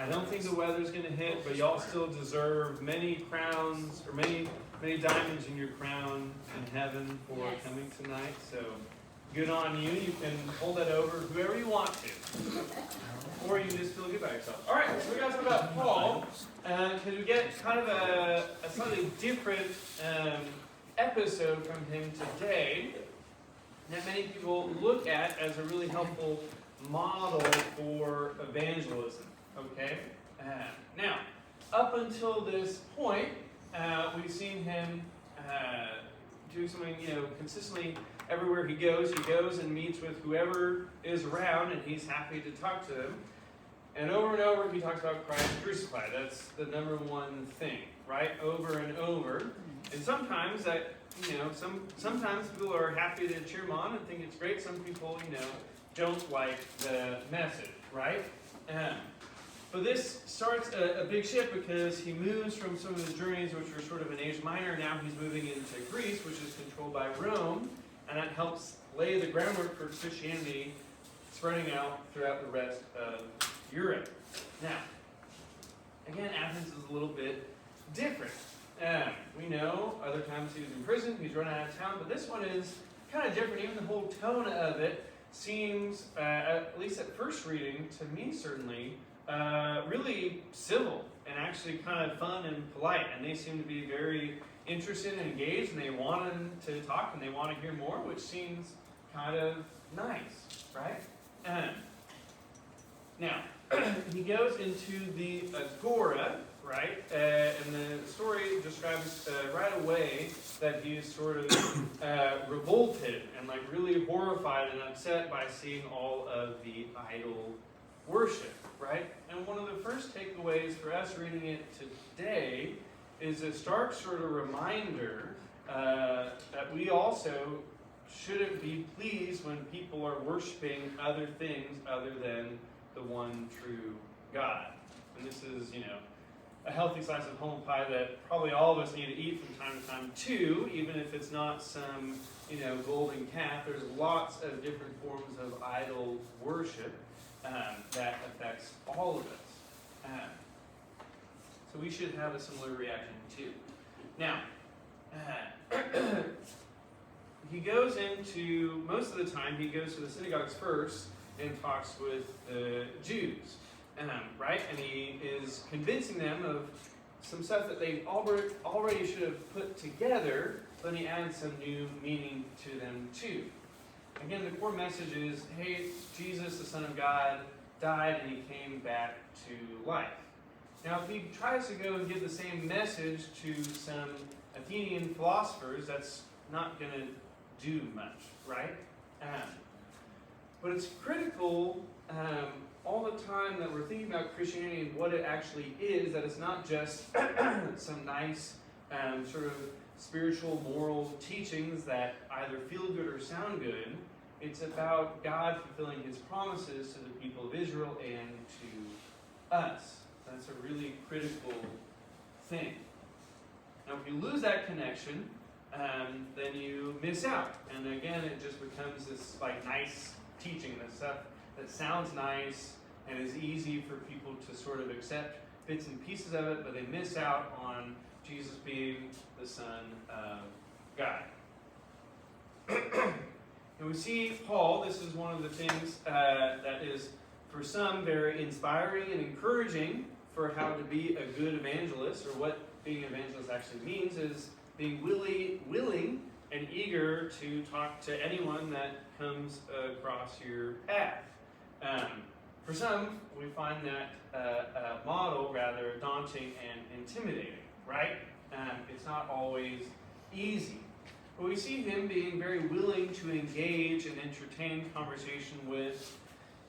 I don't think the weather's going to hit, but y'all still deserve many crowns, or many diamonds in your crown in heaven for coming tonight. So good on you. You can hold that over whoever you want to. Or you can just feel good about yourself. All right, so we got to talk about Paul, because we get kind of a slightly different episode from him today that many people look at as a really helpful model for evangelism. Okay? Now, up until this point, we've seen him do something, consistently everywhere he goes and meets with whoever is around, and he's happy to talk to them. And over, he talks about Christ crucified. That's the number one thing, right? Over and over. And sometimes that, sometimes people are happy to cheer him on and think it's great. Some people, don't like the message, right? But this starts a big shift because he moves from some of his journeys, which were sort of in Asia Minor. Now he's moving into Greece, which is controlled by Rome, and that helps lay the groundwork for Christianity spreading out throughout the rest of Europe. Now, again, Athens is a little bit different. We know other times he was in prison, he's run out of town, but this one is kind of different. Even the whole tone of it seems, at least at first reading, to me certainly, really civil and actually kind of fun and polite. And they seem to be very interested and engaged, and they want him to talk and they want to hear more, which seems kind of nice, right? Now, he goes into the agora, right? And the story describes right away that he's sort of revolted and like really horrified and upset by seeing all of the idol worship, right? And one of the first takeaways for us reading it today is a stark sort of reminder that we also shouldn't be pleased when people are worshiping other things other than the one true God. And this is, a healthy slice of humble pie that probably all of us need to eat from time to time too, even if it's not some, golden calf. There's lots of different forms of idol worship that affects all of us. So we should have a similar reaction too. Now, he goes into, most of the time, he goes to the synagogues first and talks with the Jews, right? And he is convincing them of some stuff that they already should have put together, but then he adds some new meaning to them too. Again, the core message is, hey, Jesus, the Son of God, died and he came back to life. Now, if he tries to go and give the same message to some Athenian philosophers, that's not going to do much, right? But it's critical all the time that we're thinking about Christianity and what it actually is, that it's not just some nice sort of spiritual, moral teachings that either feel good or sound good. It's about God fulfilling his promises to the people of Israel and to us. That's a really critical thing. Now, if you lose that connection, then you miss out. And again, it just becomes this nice teaching, this stuff that sounds nice and is easy for people to sort of accept bits and pieces of it, but they miss out on Jesus being the Son of God. And we see Paul, this is one of the things that is, for some, very inspiring and encouraging for how to be a good evangelist, or what being an evangelist actually means, is being willing and eager to talk to anyone that comes across your path. For some, we find that model rather daunting and intimidating, right? It's not always easy. But we see him being very willing to engage and entertain conversation with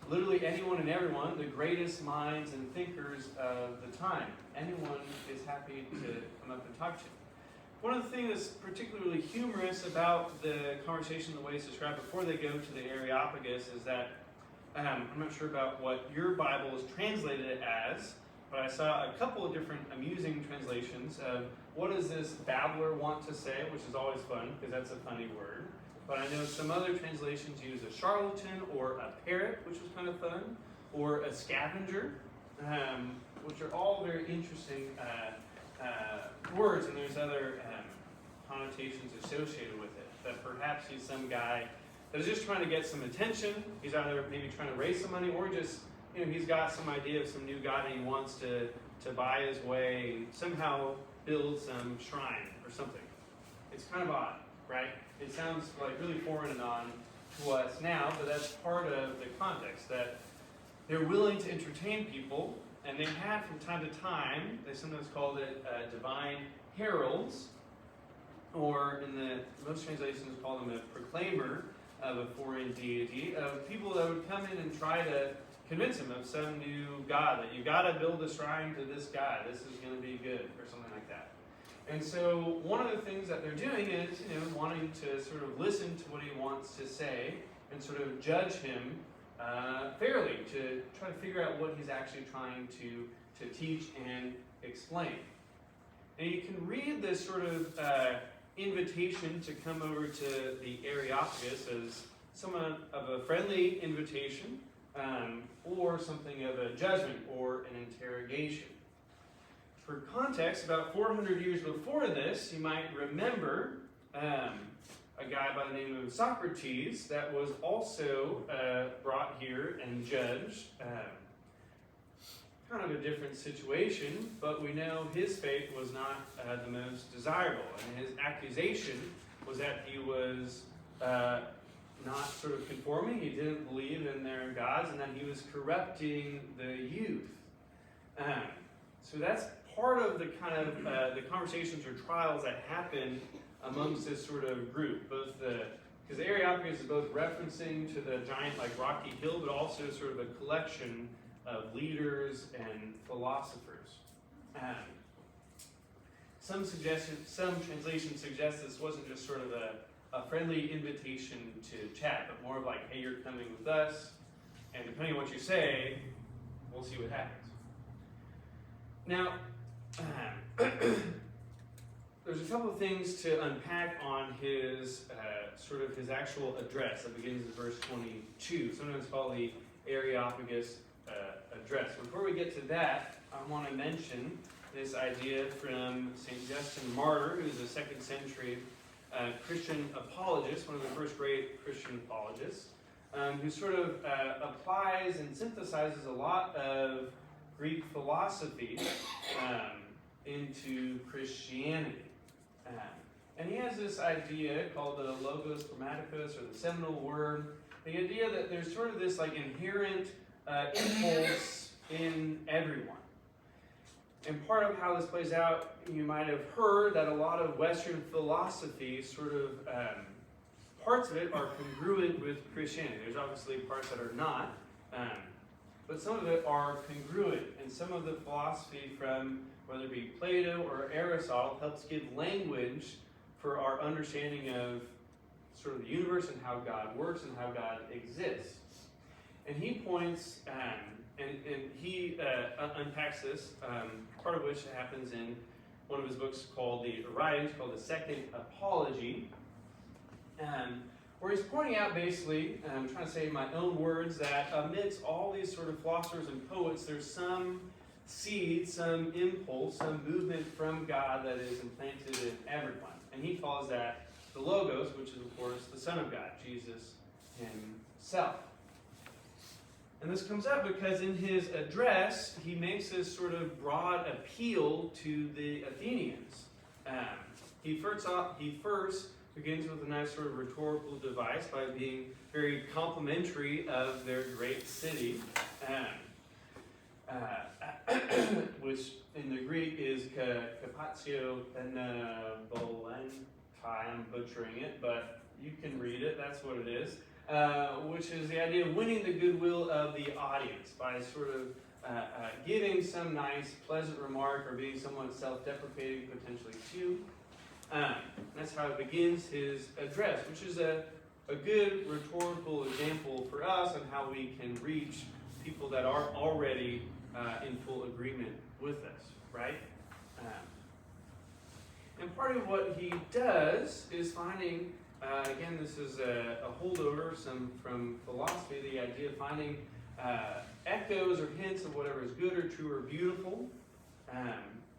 literally anyone and everyone, the greatest minds and thinkers of the time. Anyone is happy to come up and talk to him. One of the things that's particularly humorous about the conversation, the way it's described before they go to the Areopagus, is that I'm not sure about what your Bible is translated as, but I saw a couple of different amusing translations of what does this babbler want to say, which is always fun because that's a funny word. But I know some other translations use a charlatan or a parrot, which was kind of fun, or a scavenger. which are all very interesting words, and there's other connotations associated with it. That perhaps he's some guy that is just trying to get some attention. He's either maybe trying to raise some money, or just he's got some idea of some new god and he wants to buy his way, somehow build some shrine or something. It's kind of odd, right? It sounds like really foreign and on to us now, but that's part of the context, that they're willing to entertain people, and they had from time to time, they sometimes called it divine heralds, or in the most translations call them a proclaimer of a foreign deity, of people that would come in and try to convince him of some new god, that you got to build a shrine to this guy, this is going to be good, or something like that. And so one of the things that they're doing is, wanting to sort of listen to what he wants to say and sort of judge him fairly, to try to figure out what he's actually trying to teach and explain. And you can read this sort of invitation to come over to the Areopagus as somewhat of a friendly invitation, or something of a judgment or an interrogation. For context, about 400 years before this, you might remember a guy by the name of Socrates that was also brought here and judged. Kind of a different situation, but we know his faith was not the most desirable. And his accusation was that he was not sort of conforming, he didn't believe in their gods, and that he was corrupting the youth. So that's part of the kind of the conversations or trials that happen amongst this sort of group. Both because the Areopagus is both referencing to the giant like rocky hill, but also sort of a collection of leaders and philosophers. Some translations suggest this wasn't just sort of a friendly invitation to chat, but more of like, hey, you're coming with us, and depending on what you say, we'll see what happens. Now, there's a couple of things to unpack on his sort of his actual address that begins in verse 22, sometimes called the Areopagus address. Before we get to that, I want to mention this idea from St. Justin Martyr, who's a 2nd century Christian apologist, one of the first great Christian apologists, who sort of applies and synthesizes a lot of Greek philosophy into Christianity. And he has this idea called the logos grammaticus, or the seminal word, the idea that there's sort of this like inherent impulse in everyone. And part of how this plays out, you might have heard that a lot of Western philosophy sort of, parts of it are congruent with Christianity. There's obviously parts that are not, but some of it are congruent. And some of the philosophy from, whether it be Plato or Aristotle, helps give language for our understanding of sort of the universe and how God works and how God exists. And he points, and he unpacks this, part of which happens in one of his books called the writings called the Second Apology, where he's pointing out basically, I'm trying to say in my own words, that amidst all these sort of philosophers and poets, there's some seed, some impulse, some movement from God that is implanted in everyone. And he calls that the Logos, which is of course the Son of God, Jesus himself. And this comes up because in his address, he makes this sort of broad appeal to the Athenians. He first begins with a nice sort of rhetorical device by being very complimentary of their great city, which in the Greek is Capatio Benevolentai. I'm butchering it, but you can read it, that's what it is. Which is the idea of winning the goodwill of the audience by sort of giving some nice, pleasant remark or being somewhat self-deprecating potentially too. That's how it begins his address, which is a good rhetorical example for us on how we can reach people that are already in full agreement with us, right? And part of what he does is finding, again, this is a holdover from philosophy, the idea of finding echoes or hints of whatever is good or true or beautiful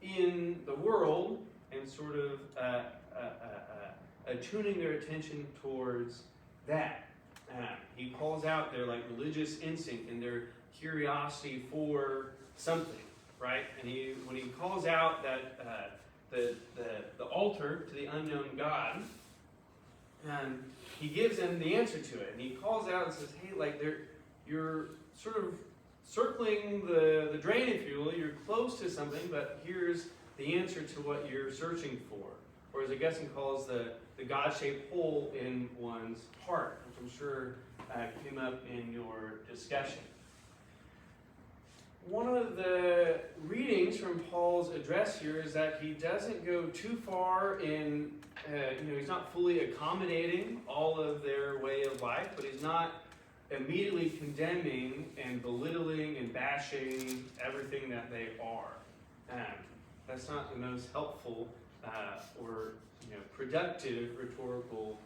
in the world, and sort of attuning their attention towards that. He calls out their like religious instinct and their curiosity for something, right? And when he calls out that the altar to the unknown God, he gives them the answer to it, and he calls out and says, "Hey, like you're sort of circling the drain, if you will. You're close to something, but here's the answer to what you're searching for." Or as Augustine calls the God-shaped hole in one's heart, which I'm sure came up in your discussion. One of the readings from Paul's address here is that he doesn't go too far in, he's not fully accommodating all of their way of life, but he's not immediately condemning and belittling and bashing everything that they are. That's not the most helpful or productive rhetorical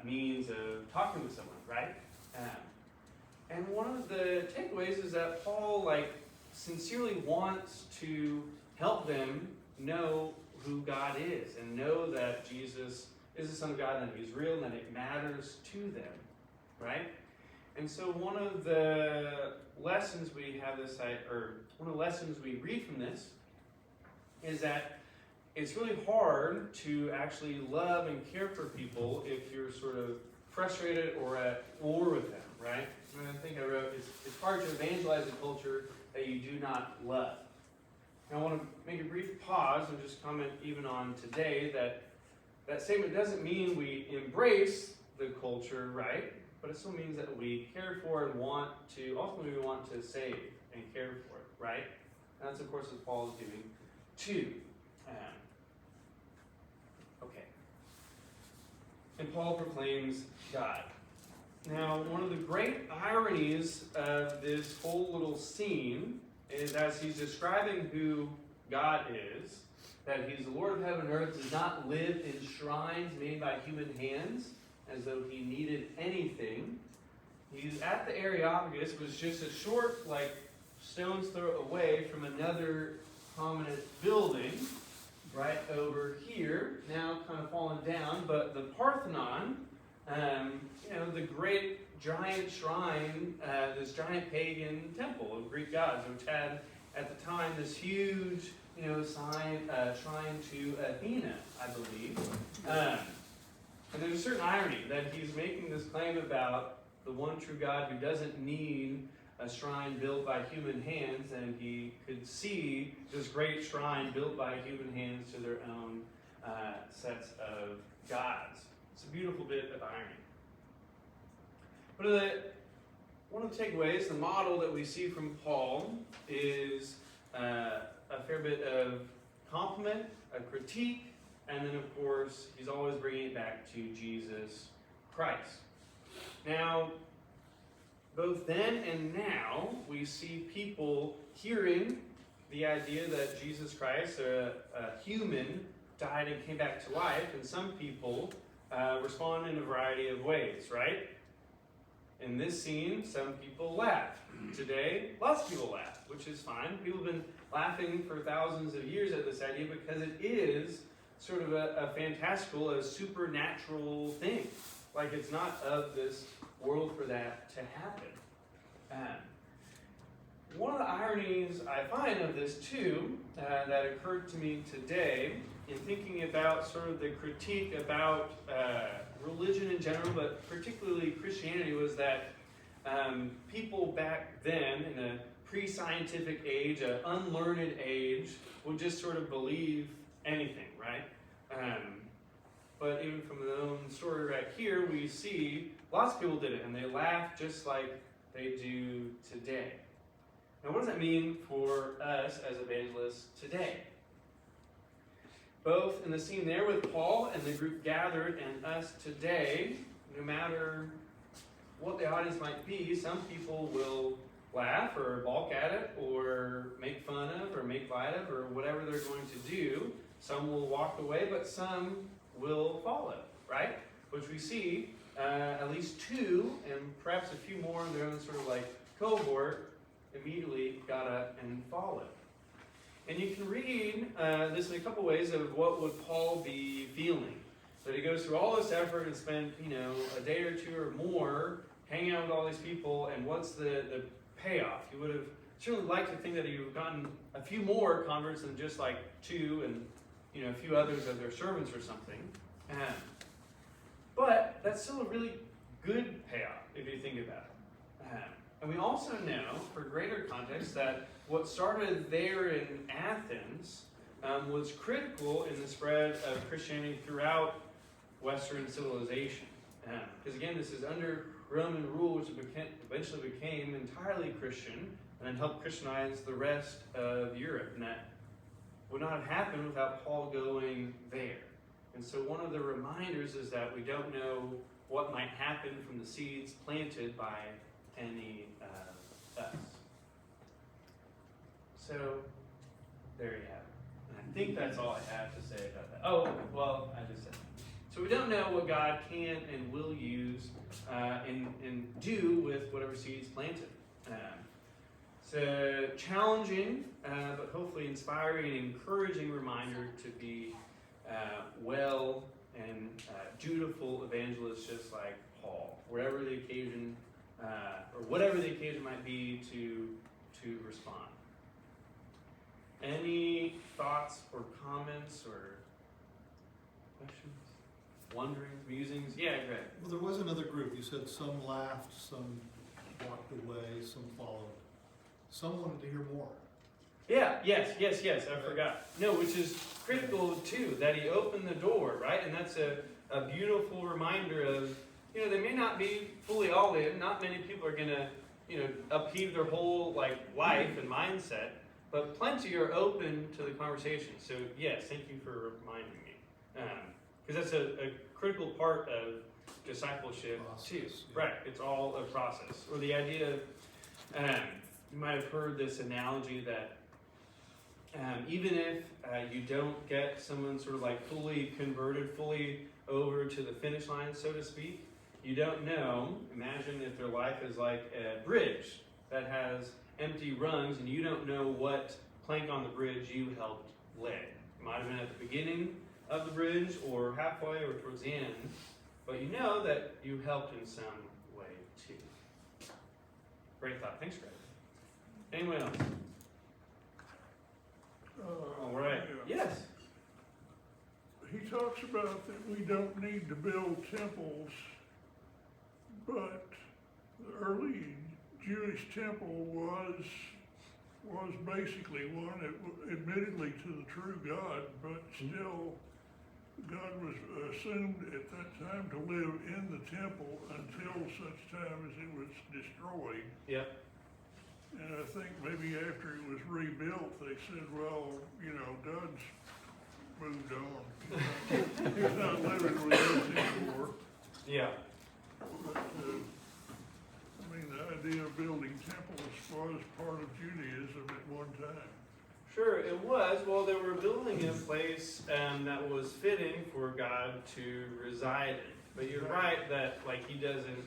means of talking with someone, right? And one of the takeaways is that Paul, sincerely wants to help them know who God is and know that Jesus is the Son of God and that He's real and that it matters to them, right? And so one of the lessons we read from this is that it's really hard to actually love and care for people if you're sort of frustrated or at war with them, right? And I think I wrote, it's hard to evangelize a culture that you do not love. And I want to make a brief pause and just comment even on today that statement doesn't mean we embrace the culture, right? But it still means that we care for and ultimately we want to save and care for it, right? And that's of course what Paul is doing too. And Paul proclaims God. Now, one of the great ironies of this whole little scene is as he's describing who God is, that He's the Lord of heaven and earth, does not live in shrines made by human hands, as though He needed anything. He's at the Areopagus, which is just a short, stone's throw away from another prominent building, right over here, now kind of fallen down, but the Parthenon, the great giant shrine, this giant pagan temple of Greek gods, which had at the time this huge, shrine to Athena, I believe. And there's a certain irony that he's making this claim about the one true God who doesn't need a shrine built by human hands, and he could see this great shrine built by human hands to their own sets of gods. It's a beautiful bit of irony. But one of the takeaways, the model that we see from Paul is a fair bit of compliment, a critique, and then of course he's always bringing it back to Jesus Christ. Now, both then and now, we see people hearing the idea that Jesus Christ, a human, died and came back to life, and some people respond in a variety of ways, right? In this scene, some people laugh. Today, lots of people laugh, which is fine. People have been laughing for thousands of years at this idea because it is sort of a fantastical, a supernatural thing. It's not of this world for that to happen. One of the ironies I find of this too, that occurred to me today in thinking about sort of the critique about religion in general, but particularly Christianity, was that people back then, in a pre-scientific age, an unlearned age, would just sort of believe anything, right? But even from the own story right here, we see lots of people did it, and they laughed just like they do today. Now, what does that mean for us as evangelists today? Both in the scene there with Paul and the group gathered, and us today, no matter what the audience might be, some people will laugh or balk at it or make fun of or make light of or whatever they're going to do. Some will walk away, but some will follow, right? Which we see at least two, and perhaps a few more in their own sort of cohort immediately got up and followed. And you can read this in a couple ways of what would Paul be feeling. That he goes through all this effort and spent, a day or two or more hanging out with all these people, and what's the payoff? He would have certainly liked to think that he would have gotten a few more converts than just like 2 and a few others as their servants or something. But that's still a really good payoff if you think about it. And we also know, for greater context, that what started there in Athens was critical in the spread of Christianity throughout Western civilization. Because again, this is under Roman rule, which eventually became entirely Christian, and then helped Christianize the rest of Europe. And that would not have happened without Paul going there. And so one of the reminders is that we don't know what might happen from the seeds planted by any of us. So, there you have it. And I think that's all I have to say about that. Oh, well, I just said that. So we don't know what God can and will use and do with whatever seeds planted. It's a challenging, but hopefully inspiring and encouraging reminder to be well and dutiful evangelists, just like Paul, wherever the occasion or whatever the occasion might be to respond. Any thoughts or comments or questions, wonderings, musings? Yeah, Greg. Well, there was another group. You said some laughed, some walked away, some followed. Some wanted to hear more. Yeah, yes, I forgot. No, which is critical too, that he opened the door, right? And that's a beautiful reminder of, they may not be fully all in. Not many people are going to, upheave their whole life and mindset, but plenty are open to the conversation. So yes, thank you for reminding me. Because that's a critical part of discipleship too. Yeah. Right, it's all a process. Or the idea of, you might have heard this analogy that even if you don't get someone sort of like fully converted, fully over to the finish line, so to speak, you don't know. Imagine if their life is like a bridge that has empty rungs and you don't know what plank on the bridge you helped lay. It might have been at the beginning of the bridge or halfway or towards the end, but you know that you helped in some way too. Great thought. Thanks, Greg. Anyone else? All right. Yes. He talks about that we don't need to build temples, but the early Jewish temple was basically one that admittedly to the true God, but still God was assumed at that time to live in the temple until such time as it was destroyed. Yep. And I think maybe after it was rebuilt, they said, well, God's moved on. He's not living with us anymore. Yeah. But, the idea of building temples was part of Judaism at one time. Sure, it was. Well, they were building in a place that was fitting for God to reside in. But you're right that He doesn't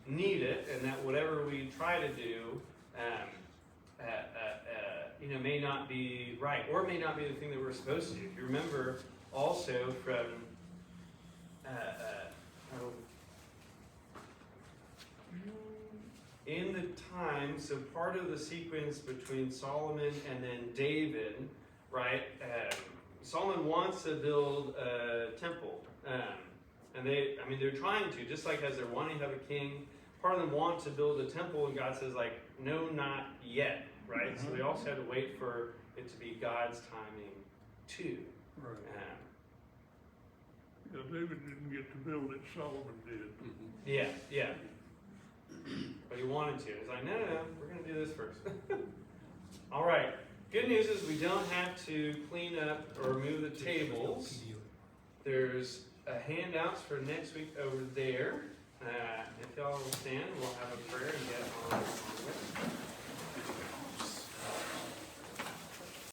need it, and that whatever we try to do, may not be right, or may not be the thing that we're supposed to do. If you remember, also from in the time, so part of the sequence between Solomon and then David, right? Solomon wants to build a temple, and they're trying to, just like as they're wanting to have a king. Part of them want to build a temple, and God says, no, not yet, right? Mm-hmm. So they also had to wait for it to be God's timing too. Right. David didn't get to build it; Solomon did. Mm-hmm. Yeah. But he wanted to. He's like, no, we're going to do this first. All right. Good news is we don't have to clean up or move the tables. There's handouts for next week over there. If y'all will stand, we'll have a prayer and get on with it.